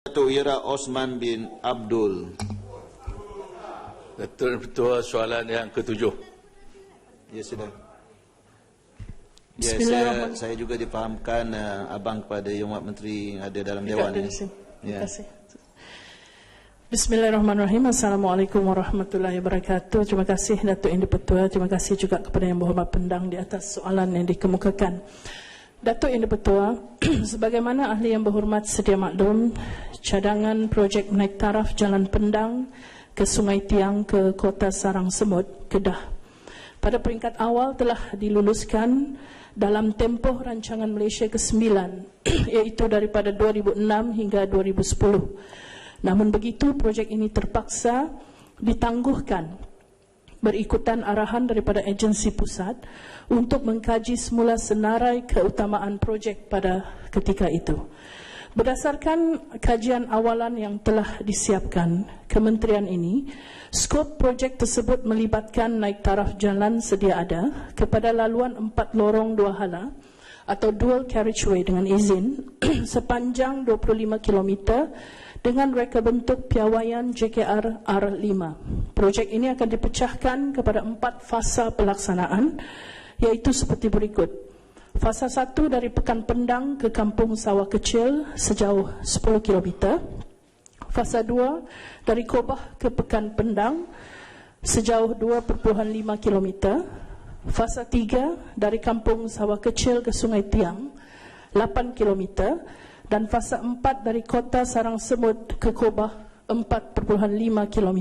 Datuk Ira Osman bin Abdul. Datuk Ketua, soalan yang ketujuh. Ya, sudah. Ya, saya juga difahamkan abang kepada Yang Amat Menteri yang ada dalam Dewan. Terima kasih. Bismillahirrahmanirrahim. Assalamualaikum warahmatullahi wabarakatuh. Terima kasih Datuk Yang Dipertua. Terima kasih juga kepada Yang Berhormat Pendang di atas soalan yang dikemukakan. Datuk Yang Dipertua, sebagaimana ahli yang berhormat sedia maklum, cadangan projek naik taraf Jalan Pendang ke Sungai Tiang ke Kota Sarang Semut, Kedah, pada peringkat awal telah diluluskan dalam tempoh rancangan Malaysia ke-9, iaitu daripada 2006 hingga 2010. Namun begitu, projek ini terpaksa ditangguhkan berikutan arahan daripada agensi pusat untuk mengkaji semula senarai keutamaan projek pada ketika itu. Berdasarkan kajian awalan yang telah disiapkan kementerian ini, skop projek tersebut melibatkan naik taraf jalan sedia ada kepada laluan 4 lorong 2 hala atau dual carriageway dengan izin sepanjang 25 km dengan reka bentuk piawaian JKR R5. Projek ini akan dipecahkan kepada 4 fasa pelaksanaan, iaitu seperti berikut. Fasa 1 dari Pekan Pendang ke Kampung Sawah Kecil sejauh 10 km. Fasa 2 dari Kobah ke Pekan Pendang sejauh 2.5 km. Fasa 3 dari Kampung Sawah Kecil ke Sungai Tiang 8 km. Dan fasa 4 dari Kota Sarang Semut ke Kobah 4.5 km.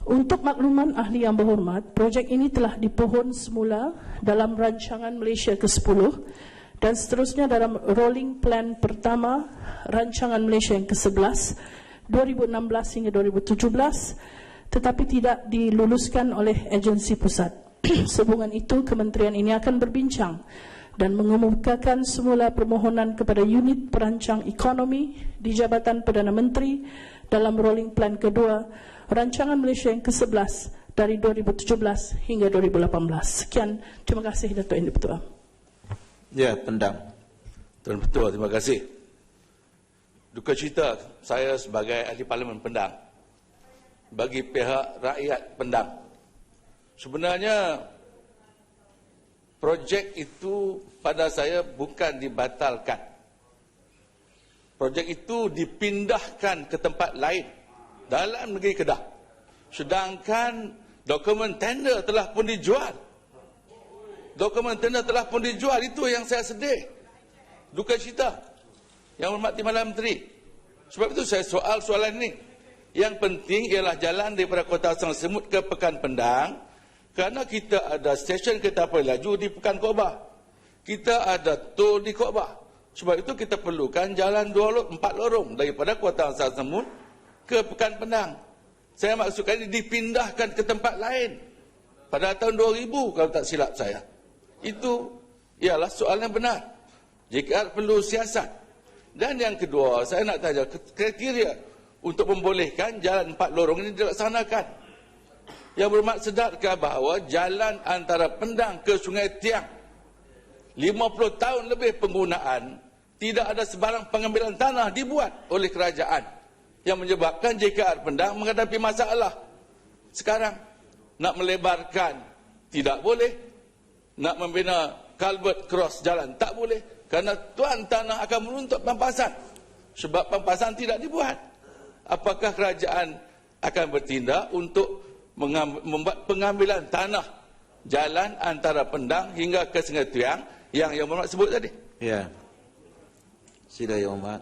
Untuk makluman ahli yang berhormat, projek ini telah dipohon semula dalam rancangan Malaysia ke-10 dan seterusnya dalam rolling plan pertama rancangan Malaysia yang ke-11 2016 hingga 2017, tetapi tidak diluluskan oleh agensi pusat. Sehubungan itu, kementerian ini akan berbincang dan mengemukakan semula permohonan kepada unit perancang ekonomi di Jabatan Perdana Menteri dalam rolling plan kedua rancangan Malaysia yang ke-11 dari 2017 hingga 2018. Sekian, terima kasih Datuk Yang Dipertua. Ya, Pendang. Tuan Ketua, terima kasih. Duka cita saya sebagai ahli Parlimen Pendang bagi pihak rakyat Pendang. Sebenarnya projek itu pada saya bukan dibatalkan. Projek itu dipindahkan ke tempat lain dalam negeri Kedah. Sedangkan dokumen tender telah pun dijual. Dokumen tender telah pun dijual. Itu yang saya sedih. Duka cita. Yang hormati Malam Menteri. Sebab itu saya soalan ini. Yang penting ialah jalan daripada Kota Sarang Semut ke Pekan Pendang. Kerana kita ada stesen kereta api laju di Pekan Kobah. Kita ada tol di Kobah. Sebab itu kita perlukan jalan 4 lorong daripada Kota Sarang Semut ke Pekan Pendang. Saya maksudkan ini dipindahkan ke tempat lain pada tahun 2000 kalau tak silap saya. Itu ialah soalan yang benar. JKR perlu siasat. Dan yang kedua, saya nak tanya kriteria untuk membolehkan jalan 4 lorong ini dilaksanakan. Yang berhormat sedarkah bahawa jalan antara Pendang ke Sungai Tiang 50 tahun lebih penggunaan, tidak ada sebarang pengambilan tanah dibuat oleh kerajaan yang menyebabkan JKR Pendang menghadapi masalah. Sekarang nak melebarkan tidak boleh, nak membina culvert cross jalan tak boleh, kerana tuan tanah akan menuntut pampasan sebab pampasan tidak dibuat. Apakah kerajaan akan bertindak untuk membuat pengambilan tanah jalan antara Pendang hingga ke Sungai Tiang yang berhormat sebut tadi? Ya. Sila Yang Hormat.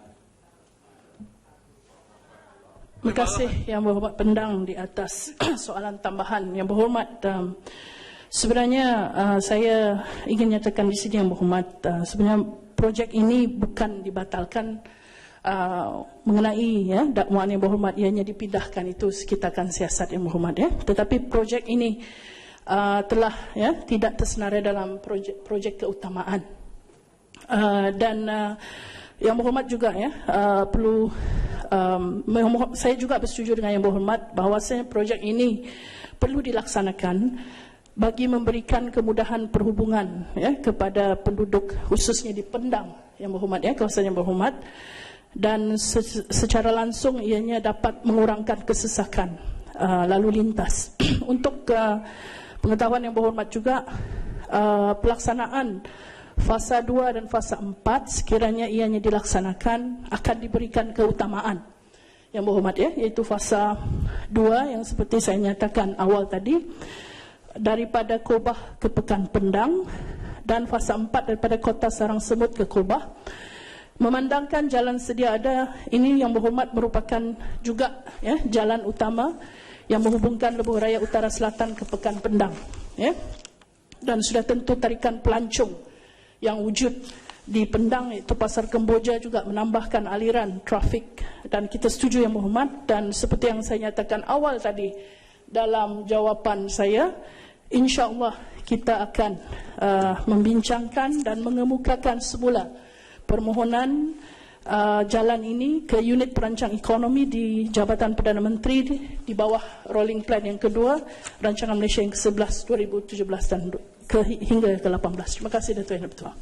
Terima kasih Yang Berhormat Pendang di atas soalan tambahan. Yang berhormat, sebenarnya saya ingin nyatakan di sini Yang Berhormat, sebenarnya projek ini bukan dibatalkan. Mengenai dakwaan Yang Berhormat ianya dipindahkan, itu kita akan siasat Yang Berhormat tetapi projek ini telah tidak tersenarai dalam projek keutamaan. Dan Yang Berhormat juga perlu saya juga bersetuju dengan Yang Berhormat bahawasanya projek ini perlu dilaksanakan bagi memberikan kemudahan perhubungan kepada penduduk khususnya di Pendang Yang Berhormat, kawasan Yang Berhormat. dan secara langsung ianya dapat mengurangkan kesesakan lalu lintas. Untuk pengetahuan yang berhormat juga, pelaksanaan fasa 2 dan fasa 4 sekiranya ianya dilaksanakan akan diberikan keutamaan yang berhormat, ya, iaitu fasa 2 yang seperti saya nyatakan awal tadi, daripada Kobah ke Pekan Pendang, dan fasa 4 daripada Kota Sarang Semut ke Kobah. Memandangkan jalan sedia ada ini yang berhormat merupakan juga, ya, jalan utama yang menghubungkan Lebuh Raya Utara Selatan ke Pekan Pendang, ya. Dan sudah tentu tarikan pelancong yang wujud di Pendang, iaitu Pasar Kemboja, juga menambahkan aliran trafik, dan kita setuju yang berhormat. Dan seperti yang saya nyatakan awal tadi dalam jawapan saya, insya-Allah kita akan membincangkan dan mengemukakan semula permohonan jalan ini ke unit perancang ekonomi di Jabatan Perdana Menteri di bawah rolling plan yang kedua, Rancangan Malaysia yang ke-11 2017 dan hingga ke-18. Terima kasih Dato' Yang Dipertua.